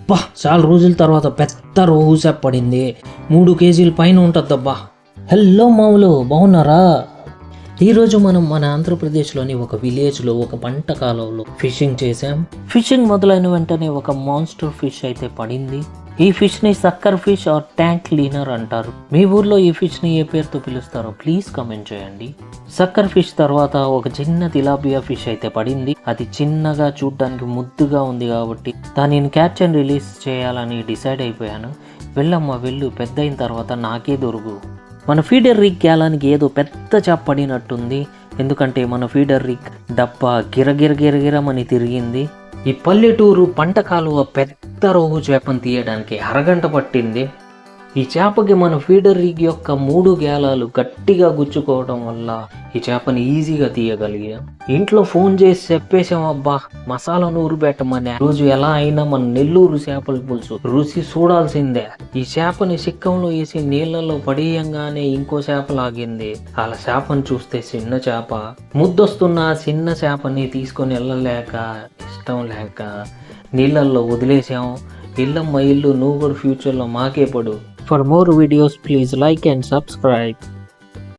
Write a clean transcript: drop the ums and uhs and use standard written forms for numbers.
అబ్బా చాలా రోజుల తర్వాత పెద్ద రోహు చేప పడింది. 3 కేజీల పైన ఉంటుందబ్బా. హలో మామూలు, బాగున్నారా? ఈరోజు మనం మన ఆంధ్రప్రదేశ్లోని ఒక విలేజ్లో ఒక పంట కాలువలో ఫిషింగ్ చేసాం. ఫిషింగ్ మొదలైన వెంటనే ఒక మాన్స్టర్ ఫిష్ అయితే పడింది. ఈ ఫిష్ని sucker fish or tank cleaner అంటారు. మీ ఊర్లో ఈ ఫిష్ని ఏ పేరుతో పిలుస్తారో ప్లీజ్ కామెంట్ చేయండి. సక్కర్ ఫిష్ తర్వాత ఒక చిన్న తిలాపియా ఫిష్ అయితే పడింది. అది చిన్నగా చూడ్డానికి ముద్దుగా ఉంది కాబట్టి దానిని క్యాచ్ అండ్ రిలీజ్ చేయాలని డిసైడ్ అయిపోయాను. వెళ్ళమ్మా వెళ్ళు, పెద్ద అయిన తర్వాత నాకే దొరుకు. మన ఫీడర్ రిగ్ గ్యాలానికి ఏదో పెద్ద చేప పడినట్టుంది. ఎందుకంటే మన ఫీడర్ రిగ్ డబ్బా గిరగిరమని తిరిగింది. ఈ పల్లెటూరు పంట కాలువ పెద్ద రోహు చేపను తీయడానికి అరగంట పట్టింది. ఈ చేపకి మన ఫీడర్ రిగ్ యొక్క 3 గేలాలు గట్టిగా గుచ్చుకోవడం వల్ల ఈ చేపని ఈజీగా తీయగలిగాం. ఇంట్లో ఫోన్ చేసి చెప్పేసాం, అబ్బా మసాలా నూరు పెట్టమని. రోజు ఎలా అయినా మన నెల్లూరు చేపల పులుసు రుచి చూడాల్సిందే. ఈ చేపని సిక్కంలో వేసి నీళ్ళలో పడేయంగానే ఇంకో చేప లాగింది. అలా చేపను చూస్తే చిన్న చేప, ముద్దొస్తున్న చిన్న చేపని తీసుకొని వెళ్ళలేక ఇష్టం లేక నీళ్ళల్లో వదిలేసాం. ఇల్లమ్మ ఇల్లు, నువ్వు కూడా ఫ్యూచర్లో మాకే పడు. For more videos, please like and subscribe.